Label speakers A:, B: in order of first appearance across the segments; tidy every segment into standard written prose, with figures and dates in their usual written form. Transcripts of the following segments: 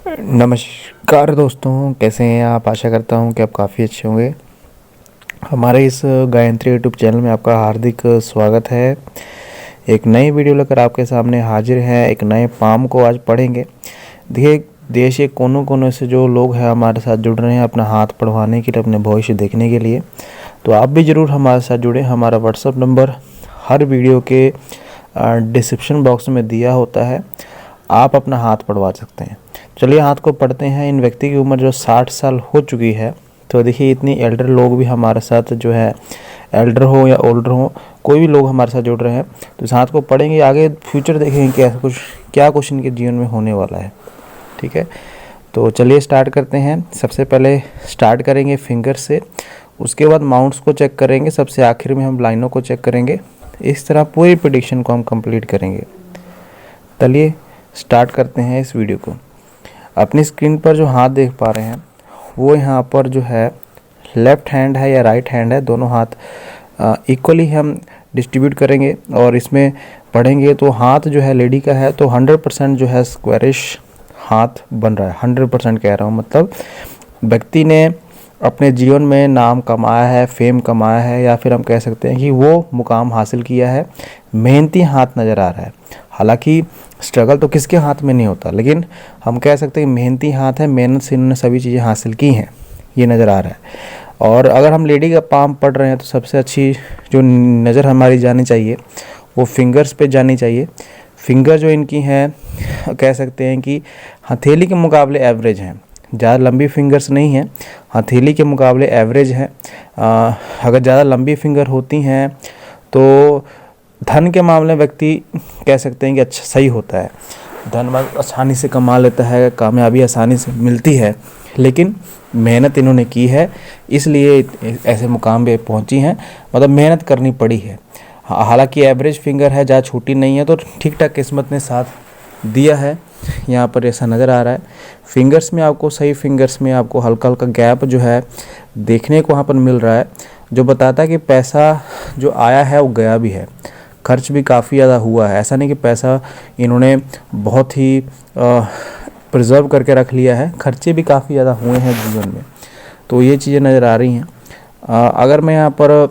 A: नमस्कार दोस्तों, कैसे हैं आप। आशा करता हूं कि आप काफ़ी अच्छे होंगे। हमारे इस गायत्री यूट्यूब चैनल में आपका हार्दिक स्वागत है। एक नई वीडियो लेकर आपके सामने हाजिर हैं। एक नए पाम को आज पढ़ेंगे। देखिए, देश के कोनों कोनों से जो लोग हैं हमारे साथ जुड़ रहे हैं अपना हाथ पढ़वाने के लिए, अपने भविष्य देखने के लिए। तो आप भी ज़रूर हमारे साथ जुड़े। हमारा व्हाट्सअप नंबर हर वीडियो के डिस्क्रिप्शन बॉक्स में दिया होता है, आप अपना हाथ पढ़वा सकते हैं। चलिए हाथ को पढ़ते हैं। इन व्यक्ति की उम्र जो 60 साल हो चुकी है। तो देखिए, इतनी एल्डर लोग भी हमारे साथ जो है, एल्डर हो या ओल्डर हो, कोई भी लोग हमारे साथ जुड़ रहे हैं। तो इस हाथ को पढ़ेंगे, आगे फ्यूचर देखेंगे क्या कुछ इनके जीवन में होने वाला है। ठीक है, तो चलिए स्टार्ट करते हैं। सबसे पहले स्टार्ट करेंगे फिंगर से, उसके बाद माउंट्स को चेक करेंगे, सबसे आखिर में हम लाइनों को चेक करेंगे। इस तरह पूरी प्रेडिक्शन को हम कंप्लीट करेंगे। चलिए स्टार्ट करते हैं इस वीडियो को। अपनी स्क्रीन पर जो हाथ देख पा रहे हैं वो यहाँ पर जो है लेफ़्ट हैंड है या राइट हैंड है, दोनों हाथ इक्वली हम डिस्ट्रीब्यूट करेंगे। और इसमें पढ़ेंगे तो हाथ जो है लेडी का है तो 100% जो है स्क्वायरिश हाथ बन रहा है। 100% कह रहा हूँ, मतलब व्यक्ति ने अपने जीवन में नाम कमाया है, फेम कमाया है, या फिर हम कह सकते हैं कि वो मुकाम हासिल किया है। मेहनती हाथ नज़र आ रहा है। हालांकि स्ट्रगल तो किसके हाथ में नहीं होता, लेकिन हम कह सकते हैं कि मेहनती हाथ है, मेहनत से इन्होंने सभी चीज़ें हासिल की हैं, ये नज़र आ रहा है। और अगर हम लेडी का पाम पढ़ रहे हैं तो सबसे अच्छी जो नज़र हमारी जानी चाहिए वो फिंगर्स पे जानी चाहिए। फिंगर जो इनकी हैं कह सकते हैं कि हथेली के मुकाबले एवरेज हैं, ज़्यादा लंबी फिंगर्स नहीं हैं, हथेली के मुकाबले एवरेज हैं। अगर ज़्यादा लंबी फिंगर होती हैं तो धन के मामले में व्यक्ति कह सकते हैं कि अच्छा सही होता है, धन आसानी से कमा लेता है, कामयाबी आसानी से मिलती है। लेकिन मेहनत इन्होंने की है, इसलिए ऐसे मुकाम पे पहुंची हैं, मतलब मेहनत करनी पड़ी है। हालांकि एवरेज फिंगर है, ज़्यादा छोटी नहीं है, तो ठीक ठाक किस्मत ने साथ दिया है। यहाँ पर ऐसा नज़र आ रहा है। फिंगर्स में आपको सही फिंगर्स में आपको हल्का हल्का गैप जो है देखने को वहाँ पर मिल रहा है, जो बताता है कि पैसा जो आया है वो गया भी है। खर्च भी काफ़ी ज़्यादा हुआ है, ऐसा नहीं कि पैसा इन्होंने बहुत ही प्रिजर्व करके रख लिया है, खर्चे भी काफ़ी ज़्यादा हुए हैं जीवन में। तो ये चीज़ें नज़र आ रही हैं। अगर मैं यहाँ पर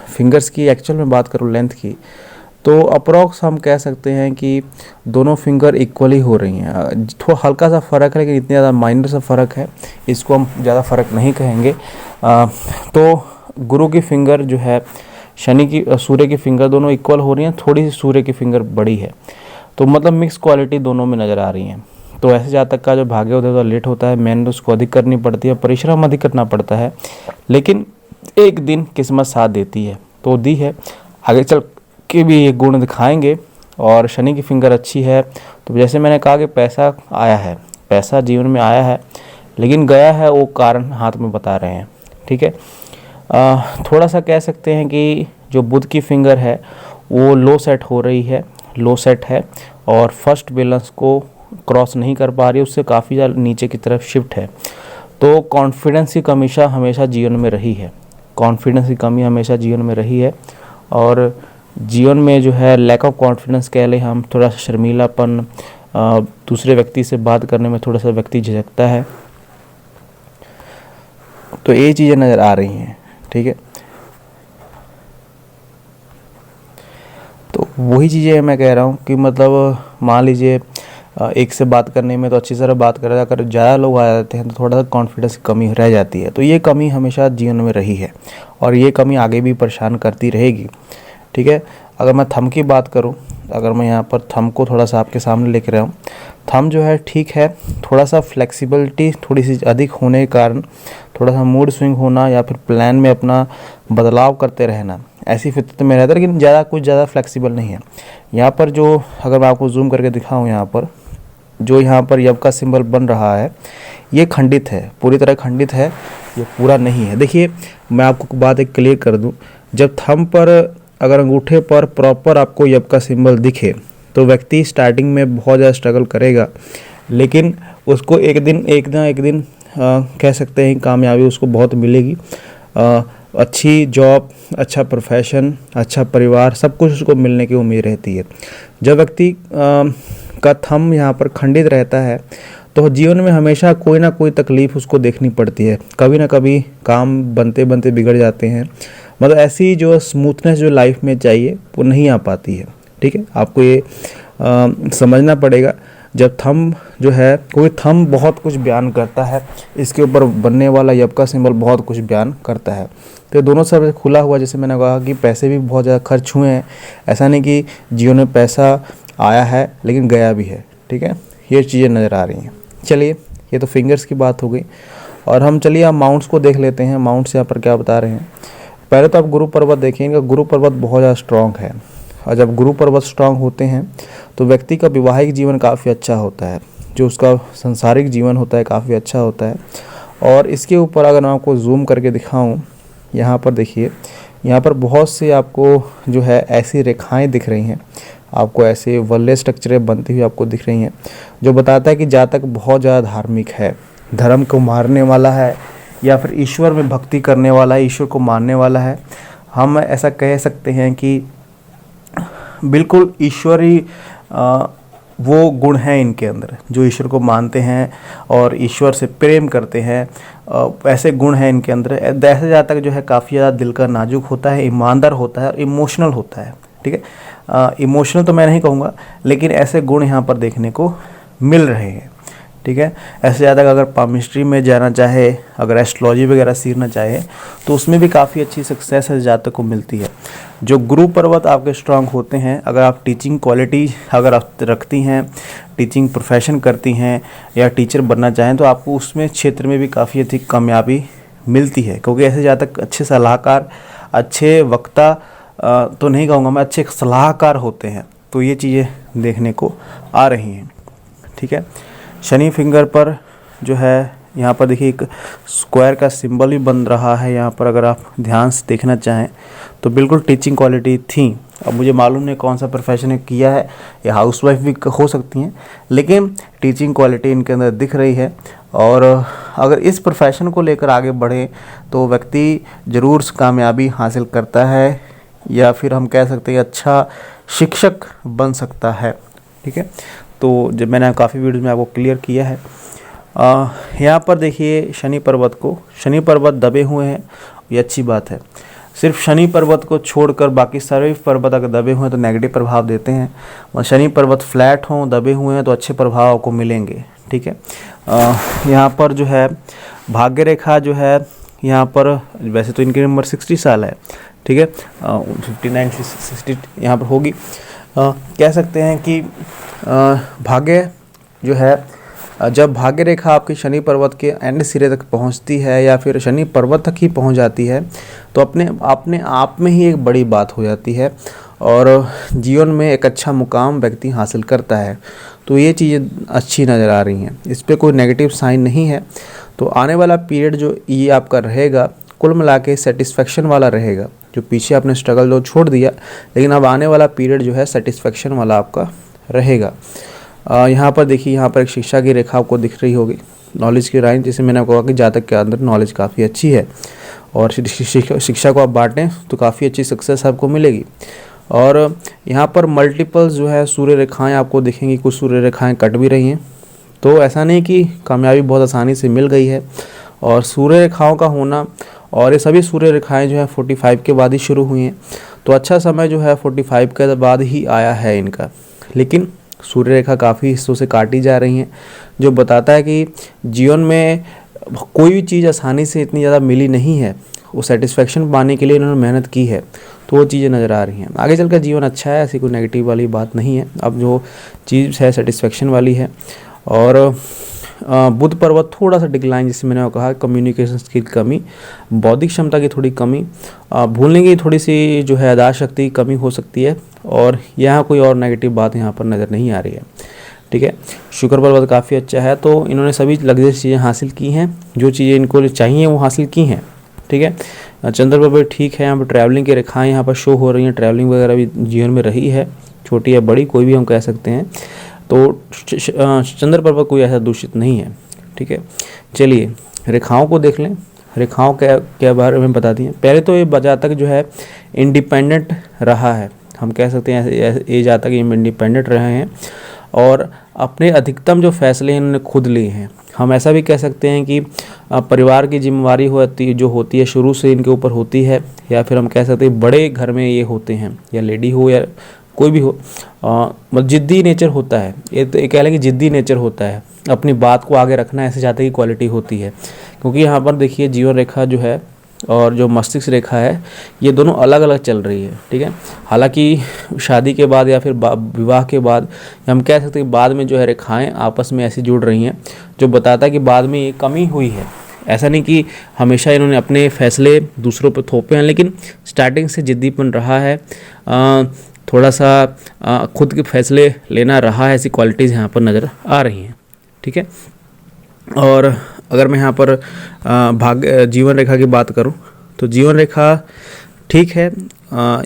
A: फिंगर्स की एक्चुअल में बात करूँ लेंथ की, तो अप्रॉक्स हम कह सकते हैं कि दोनों फिंगर इक्वली हो रही हैं। थोड़ा हल्का सा फ़र्क है, लेकिन इतना ज़्यादा माइनर सा फ़र्क है, इसको हम ज़्यादा फ़र्क नहीं कहेंगे। तो गुरु की फिंगर जो है, शनि की, सूर्य की फिंगर दोनों इक्वल हो रही हैं, थोड़ी सी सूर्य की फिंगर बड़ी है, तो मतलब मिक्स क्वालिटी दोनों में नज़र आ रही हैं। तो ऐसे जातक का जो भाग्य होता है तो लेट होता है, मेहनत उसको अधिक करनी पड़ती है, परिश्रम अधिक करना पड़ता है, लेकिन एक दिन किस्मत साथ देती है, तो दी है। आगे चल के भी ये गुण दिखाएंगे। और शनि की फिंगर अच्छी है, तो जैसे मैंने कहा कि पैसा आया है, पैसा जीवन में आया है, लेकिन गया है वो कारण हाथ में बता रहे हैं। ठीक है, थोड़ा सा कह सकते हैं कि जो बुध की फिंगर है वो लो सेट हो रही है, लो सेट है, और फर्स्ट बैलेंस को क्रॉस नहीं कर पा रही, उससे काफ़ी ज़्यादा नीचे की तरफ शिफ्ट है। तो कॉन्फिडेंस की कमी हमेशा जीवन में रही है, कॉन्फिडेंस की कमी हमेशा जीवन में रही है। और जीवन में जो है लैक ऑफ कॉन्फिडेंस कह लें हम, थोड़ा सा शर्मीलापन, दूसरे व्यक्ति से बात करने में थोड़ा सा व्यक्ति झिझकता है, तो ये चीज़ें नज़र आ रही हैं। ठीक है, तो वही चीज़ें मैं कह रहा हूँ कि मतलब मान लीजिए एक से बात करने में तो अच्छी तरह बात कर रहे हैं, अगर ज़्यादा लोग आ जाते हैं तो थोड़ा सा कॉन्फिडेंस की कमी रह जाती है। तो ये कमी हमेशा जीवन में रही है और ये कमी आगे भी परेशान करती रहेगी। ठीक है, अगर मैं थंब की बात करूं, अगर मैं यहाँ पर थंब को थोड़ा सा आपके सामने लेके रहा हूँ, थंब जो है ठीक है, थोड़ा सा फ्लेक्सिबिलिटी थोड़ी सी अधिक होने के कारण थोड़ा सा मूड स्विंग होना या फिर प्लान में अपना बदलाव करते रहना, ऐसी फितरत में रहता है, लेकिन कुछ ज़्यादा फ्लेक्सिबल नहीं है। यहाँ पर जो, अगर मैं आपको जूम करके दिखाऊँ, यहाँ पर जो यहाँ पर यव का सिंबल बन रहा है ये खंडित है, पूरी तरह खंडित है, ये पूरा नहीं है। देखिए, मैं आपको बात एक क्लियर कर दूँ, जब थंब पर अगर अंगूठे पर प्रॉपर आपको यव का सिंबल दिखे तो व्यक्ति स्टार्टिंग में बहुत ज़्यादा स्ट्रगल करेगा, लेकिन उसको एक दिन कह सकते हैं कामयाबी उसको बहुत मिलेगी। अच्छी जॉब, अच्छा प्रोफेशन, अच्छा परिवार, सब कुछ उसको मिलने की उम्मीद रहती है। जब व्यक्ति का थंब यहाँ पर खंडित रहता है तो जीवन में हमेशा कोई ना कोई तकलीफ़ उसको देखनी पड़ती है, कभी ना कभी काम बनते बनते बिगड़ जाते हैं। मतलब ऐसी जो स्मूथनेस जो लाइफ में चाहिए वो नहीं आ पाती है। ठीक है, आपको ये समझना पड़ेगा। जब थंब जो है, कोई थंब बहुत कुछ बयान करता है, इसके ऊपर बनने वाला यब का सिंबल बहुत कुछ बयान करता है। तो दोनों सब खुला हुआ, जैसे मैंने कहा कि पैसे भी बहुत ज़्यादा खर्च हुए हैं, ऐसा नहीं कि जीवन में पैसा आया है लेकिन गया भी है। ठीक है, ये चीज़ें नज़र आ रही हैं। चलिए, ये तो फिंगर्स की बात हो गई, और हम चलिए आप माउंट्स को देख लेते हैं। माउंट्स यहाँ पर क्या बता रहे हैं। पहले तो आप गुरु पर्वत देखिए, इनका गुरु पर्वत बहुत ज़्यादा स्ट्रॉन्ग है, और जब गुरु पर्वत स्ट्रांग होते हैं तो व्यक्ति का वैवाहिक जीवन काफ़ी अच्छा होता है, जो उसका सांसारिक जीवन होता है काफ़ी अच्छा होता है। और इसके ऊपर अगर मैं आपको जूम करके दिखाऊं, यहाँ पर देखिए, यहाँ पर बहुत से आपको जो है ऐसी रेखाएं दिख रही हैं, आपको ऐसे वलय स्ट्रक्चरें बनती हुई आपको दिख रही हैं, जो बताता है कि जातक बहुत ज़्यादा धार्मिक है, धर्म को मारने वाला है, या फिर ईश्वर में भक्ति करने वाला है, ईश्वर को मानने वाला है। हम ऐसा कह सकते हैं कि बिल्कुल ईश्वरी वो गुण हैं इनके अंदर, जो ईश्वर को मानते हैं और ईश्वर से प्रेम करते हैं, ऐसे गुण हैं इनके अंदर। ऐसे जातक जो है काफ़ी ज़्यादा दिल का नाजुक होता है, ईमानदार होता है और इमोशनल होता है। ठीक है, इमोशनल तो मैं नहीं कहूँगा, लेकिन ऐसे गुण यहाँ पर देखने को मिल रहे हैं। ठीक है, ऐसे ज़्यादा अगर पामिस्ट्री में जाना चाहे, अगर एस्ट्रोलॉजी वगैरह सीखना चाहे, तो उसमें भी काफ़ी अच्छी सक्सेस है जातक को मिलती है। जो गुरु पर्वत आपके स्ट्रांग होते हैं, अगर आप टीचिंग क्वालिटी अगर आप रखती हैं, टीचिंग प्रोफेशन करती हैं या टीचर बनना चाहें, तो आपको उसमें क्षेत्र में भी काफ़ी अधिक कामयाबी मिलती है, क्योंकि ऐसे जातक अच्छे सलाहकार, अच्छे वक्ता तो नहीं कहूँगा मैं, अच्छे सलाहकार होते हैं। तो ये चीज़ें देखने को आ रही हैं। ठीक है, शनि फिंगर पर जो है, यहाँ पर देखिए एक स्क्वायर का सिंबल भी बन रहा है। यहाँ पर अगर आप ध्यान से देखना चाहें तो बिल्कुल टीचिंग क्वालिटी थी। अब मुझे मालूम नहीं कौन सा प्रोफेशन किया है, या हाउसवाइफ भी हो सकती हैं, लेकिन टीचिंग क्वालिटी इनके अंदर दिख रही है। और अगर इस प्रोफेशन को लेकर आगे बढ़े तो व्यक्ति ज़रूर कामयाबी हासिल करता है, या फिर हम कह सकते हैं अच्छा शिक्षक बन सकता है। ठीक है, तो जब मैंने काफ़ी वीडियो में आपको क्लियर किया है। यहाँ पर देखिए शनि पर्वत को, शनि पर्वत दबे हुए हैं, ये अच्छी बात है। सिर्फ शनि पर्वत को छोड़कर बाकी सारे पर्वत अगर दबे हुए हैं तो नेगेटिव प्रभाव देते हैं, और शनि पर्वत फ्लैट हों, दबे हुए हैं, तो अच्छे प्रभाव आपको मिलेंगे। ठीक है, यहाँ पर जो है भाग्य रेखा जो है, यहाँ पर वैसे तो इनकी उम्र 60 साल है। ठीक है, 59 60 यहाँ पर होगी। कह सकते हैं कि भाग्य जो है, जब भाग्य रेखा आपकी शनि पर्वत के एंड सिरे तक पहुंचती है, या फिर शनि पर्वत तक ही पहुंच जाती है, तो अपने आप में ही एक बड़ी बात हो जाती है, और जीवन में एक अच्छा मुकाम व्यक्ति हासिल करता है। तो ये चीज़ें अच्छी नज़र आ रही हैं, इस पर कोई नेगेटिव साइन नहीं है। तो आने वाला पीरियड जो ये आपका रहेगा, कुल मिला के सेटिस्फेक्शन वाला रहेगा। जो पीछे आपने स्ट्रगल जो छोड़ दिया, लेकिन अब आने वाला पीरियड जो है सेटिस्फेक्शन वाला आपका रहेगा। यहाँ पर देखिए, यहाँ पर एक शिक्षा की रेखा आपको दिख रही होगी, नॉलेज की लाइन, जैसे मैंने कहा कि जातक के अंदर नॉलेज काफ़ी अच्छी है, और शिक्षा को आप बांटें तो काफ़ी अच्छी सक्सेस आपको मिलेगी। और यहाँ पर मल्टीपल जो है सूर्य रेखाएं आपको दिखेंगी, कुछ सूर्य रेखाएं कट भी रही हैं। तो ऐसा नहीं कि कामयाबी बहुत आसानी से मिल गई है, और सूर्य रेखाओं का होना, और ये सभी सूर्य रेखाएं जो है 45 के बाद ही शुरू हुई हैं। तो अच्छा समय जो है 45 के बाद ही आया है इनका, लेकिन सूर्य रेखा काफ़ी हिस्सों से काटी जा रही हैं, जो बताता है कि जीवन में कोई भी चीज़ आसानी से इतनी ज़्यादा मिली नहीं है। वो सेटिस्फेक्शन पाने के लिए इन्होंने मेहनत की है, तो वो चीज़ें नज़र आ रही हैं। आगे चलकर जीवन अच्छा है, ऐसी कोई नेगेटिव वाली बात नहीं है। अब जो चीज़ है सेटिस्फेक्शन वाली है। और बुध पर्वत थोड़ा सा डिक्लाइन, जैसे मैंने कहा, कम्युनिकेशन स्किल कमी, बौद्धिक क्षमता की थोड़ी कमी, भूलने की थोड़ी सी जो है यादाश्त शक्ति की कमी हो सकती है, और यहाँ कोई और नेगेटिव बात यहाँ पर नज़र नहीं आ रही है। ठीक है, शुक्र पर्वत काफ़ी अच्छा है, तो इन्होंने सभी लग्जरियस चीज़ें हासिल की हैं, जो चीज़ें इनको चाहिए वो हासिल की हैं। ठीक है, चंद्र पर्वत ठीक है, यहाँ पर ट्रैवलिंग की रेखाएँ यहाँ पर शो हो रही हैं, ट्रैवलिंग वगैरह भी जीवन में रही है, छोटी या बड़ी कोई भी हम कह सकते हैं। तो चंद्र पर्वत कोई ऐसा दूषित नहीं है। ठीक है, चलिए रेखाओं को देख लें। रेखाओं के बारे में बता दिए। पहले तो ये जातक जो है इंडिपेंडेंट रहा है, हम कह सकते हैं ये जातक इंडिपेंडेंट रहे हैं,
B: और अपने अधिकतम जो फैसले इन्होंने खुद लिए हैं। हम ऐसा भी कह सकते हैं कि परिवार की जिम्मेवारी होती है शुरू से इनके ऊपर होती है, या फिर हम कह सकते हैं बड़े घर में ये होते हैं, या लेडी हो या कोई भी हो, मतलब जिद्दी नेचर होता है। ये कह लें कि जिद्दी नेचर होता है, अपनी बात को आगे रखना ऐसे चाहते की क्वालिटी होती है। क्योंकि यहाँ पर देखिए जीवन रेखा जो है और जो मस्तिष्क रेखा है ये दोनों अलग अलग चल रही है, ठीक है। हालांकि शादी के बाद या फिर विवाह के बाद हम कह सकते हैं बाद में जो है रेखाएं आपस में ऐसी जुड़ रही हैं जो बताता है कि बाद में ये कमी हुई है। ऐसा नहीं कि हमेशा इन्होंने अपने फैसले दूसरों पर थोपे हैं, लेकिन स्टार्टिंग से जिद्दीपन रहा है, थोड़ा सा खुद के फैसले लेना रहा है, ऐसी क्वालिटीज़ यहाँ पर नज़र आ रही हैं, ठीक है। और अगर मैं यहाँ पर जीवन रेखा की बात करूँ तो जीवन रेखा ठीक है।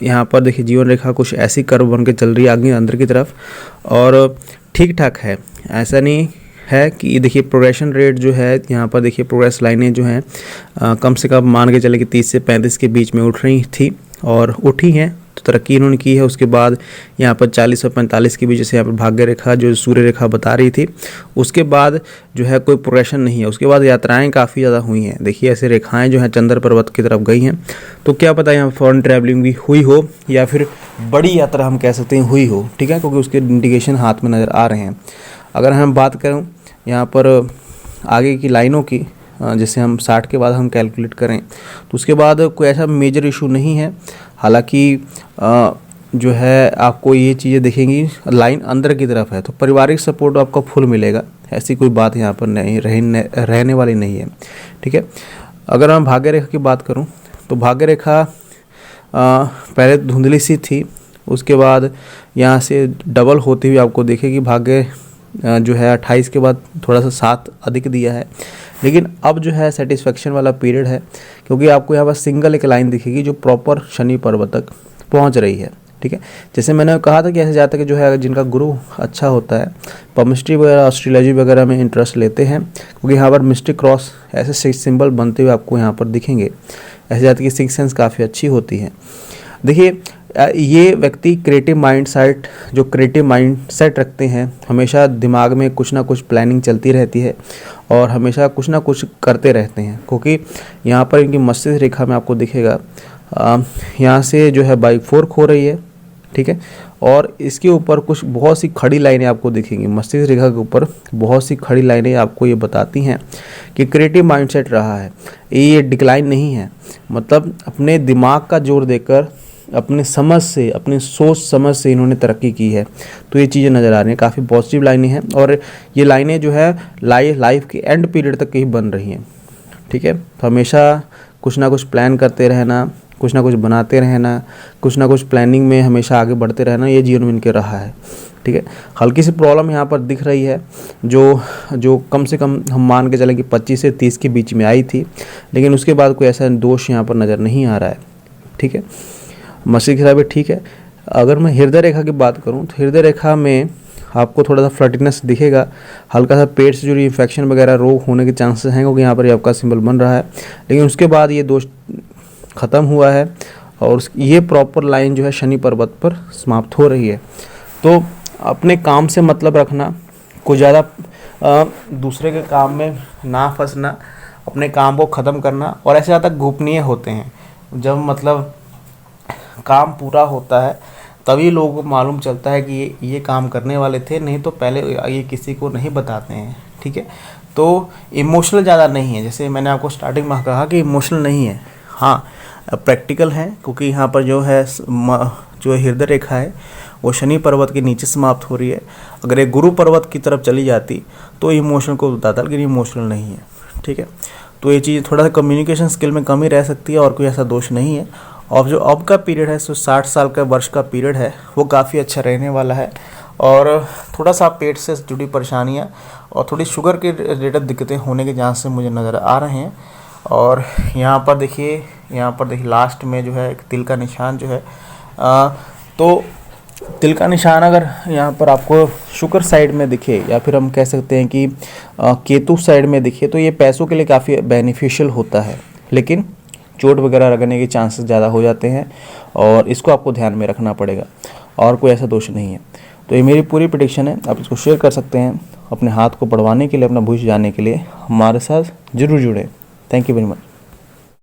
B: यहाँ पर देखिए जीवन रेखा कुछ ऐसी कर्व बन के चल रही है आगे अंदर की तरफ, और ठीक ठाक है। ऐसा नहीं है कि ये देखिए प्रोग्रेशन रेट जो है यहाँ पर देखिए प्रोग्रेस लाइनें जो हैं कम से कम मान के चले कि 30 से 35 के बीच में उठ रही थी और उठी हैं, तो तरक्की इन्होंने की है। उसके बाद यहाँ पर 40 और 45 के बीच, जैसे यहाँ पर भाग्य रेखा जो सूर्य रेखा बता रही थी, उसके बाद जो है कोई प्रोग्रेशन नहीं है। उसके बाद यात्राएं काफ़ी ज़्यादा हुई हैं। देखिए ऐसे रेखाएं जो हैं चंद्र पर्वत की तरफ गई हैं, तो क्या पता यहाँ फॉरेन ट्रैवलिंग भी हुई हो या फिर बड़ी यात्रा हम कह सकते हैं हुई हो, ठीक है, क्योंकि उसके इंडिकेशन हाथ में नज़र आ रहे हैं। अगर हम बात करें यहाँ पर आगे की लाइनों की, जैसे हम 60 के बाद हम कैलकुलेट करें तो उसके बाद कोई ऐसा मेजर इशू नहीं है। हालांकि जो है आपको ये चीज़ें दिखेंगी लाइन अंदर की तरफ है, तो पारिवारिक सपोर्ट आपको फुल मिलेगा, ऐसी कोई बात यहाँ पर नहीं रहने वाली नहीं है, ठीक है। अगर मैं भाग्य रेखा की बात करूँ तो भाग्य रेखा पहले धुंधली सी थी, उसके बाद यहाँ से डबल होती हुई आपको दिखेगी। भाग्य जो है 28 के बाद थोड़ा सा साथ अधिक दिया है, लेकिन अब जो है सेटिस्फेक्शन वाला पीरियड है, क्योंकि आपको यहाँ पर सिंगल एक लाइन दिखेगी जो प्रॉपर शनि पर्वत तक पहुँच रही है, ठीक है। जैसे मैंने कहा था कि ऐसे जातक जो है जिनका गुरु अच्छा होता है, पमिस्ट्री वगैरह एस्ट्रोलॉजी वगैरह में इंटरेस्ट लेते हैं, क्योंकि यहाँ पर मिस्टिक क्रॉस ऐसे सिंबल बनते हुए आपको यहाँ पर दिखेंगे। ऐसे जातक की सिक्स सेंस काफ़ी अच्छी होती है। देखिए ये व्यक्ति क्रिएटिव माइंडसेट रखते हैं, हमेशा दिमाग में कुछ ना कुछ प्लानिंग चलती रहती है और हमेशा कुछ ना कुछ करते रहते हैं, क्योंकि यहाँ पर इनकी मस्तिष्क रेखा में आपको दिखेगा यहाँ से जो है बाई 4 हो रही है, ठीक है, और इसके ऊपर कुछ बहुत सी खड़ी लाइनें आपको दिखेंगी। मस्तिष्क रेखा के ऊपर बहुत सी खड़ी लाइनें आपको ये बताती हैं कि क्रिएटिव माइंडसेट रहा है, ये डिक्लाइन नहीं है। मतलब अपने दिमाग का जोर देकर अपने समझ से, अपनी सोच समझ से इन्होंने तरक्की की है, तो ये चीज़ें नज़र आ रही हैं। काफ़ी पॉजिटिव लाइनें हैं और ये लाइनें जो है लाइफ के एंड पीरियड तक ही बन रही हैं, ठीक है। तो हमेशा कुछ ना कुछ प्लान करते रहना, कुछ ना कुछ बनाते रहना, कुछ ना कुछ प्लानिंग में हमेशा आगे बढ़ते रहना, ये जीवन में इनके रहा है, ठीक है। हल्की सी प्रॉब्लम यहाँ पर दिख रही है जो कम से कम हम मान के चलें कि 25 से 30 के बीच में आई थी, लेकिन उसके बाद कोई ऐसा दोष यहाँ पर नज़र नहीं आ रहा है, ठीक है। मस्तिष्क रेखा भी ठीक है। अगर मैं हृदय रेखा की बात करूं तो हृदय रेखा में आपको थोड़ा सा फ्लटीनेस दिखेगा, हल्का सा पेट से जुड़ी इन्फेक्शन वगैरह रोग होने के चांसेस हैं, क्योंकि यहाँ पर आपका सिंबल बन रहा है, लेकिन उसके बाद ये दोष ख़त्म हुआ है और ये प्रॉपर लाइन जो है शनि पर्वत पर समाप्त हो रही है। तो अपने काम से मतलब रखना, कोई ज़्यादा दूसरे के काम में ना फंसना, अपने काम को ख़त्म करना, और ऐसे ज़्यादा गोपनीय होते हैं। जब मतलब काम पूरा होता है तभी लोगों को मालूम चलता है कि ये काम करने वाले थे, नहीं तो पहले ये किसी को नहीं बताते हैं, ठीक है। तो इमोशनल ज़्यादा नहीं है, जैसे मैंने आपको स्टार्टिंग में कहा कि इमोशनल नहीं है, हाँ प्रैक्टिकल है, क्योंकि यहाँ पर जो है जो हृदय रेखा है वो शनि पर्वत के नीचे समाप्त हो रही है। अगर ये गुरु पर्वत की तरफ चली जाती तो इमोशनल को बताता, लेकिन इमोशनल नहीं है, ठीक है। तो ये चीज़ थोड़ा सा कम्युनिकेशन स्किल में कमी रह सकती है, और कोई ऐसा दोष नहीं है। और जो अब का पीरियड है, 60 साल का वर्ष का पीरियड है, वो काफ़ी अच्छा रहने वाला है। और थोड़ा सा पेट से जुड़ी परेशानियाँ और थोड़ी शुगर के रिलेटेड दिक्कतें होने के चांस से मुझे नज़र आ रहे हैं। और यहाँ पर देखिए लास्ट में जो है एक तिल का निशान जो है, तो तिल का निशान अगर यहाँ पर आपको शुक्र साइड में दिखे, या फिर हम कह सकते हैं कि केतु साइड में दिखे, तो ये पैसों के लिए काफ़ी बेनिफिशियल होता है, लेकिन चोट वगैरह लगने के चांसेस ज़्यादा हो जाते हैं और इसको आपको ध्यान में रखना पड़ेगा, और कोई ऐसा दोष नहीं है।
A: तो ये मेरी पूरी प्रेडिक्शन है, आप इसको शेयर कर सकते हैं। अपने हाथ को बढ़वाने के लिए, अपना भविष्य जानने के लिए हमारे साथ जरूर जुड़े। Thank you very much.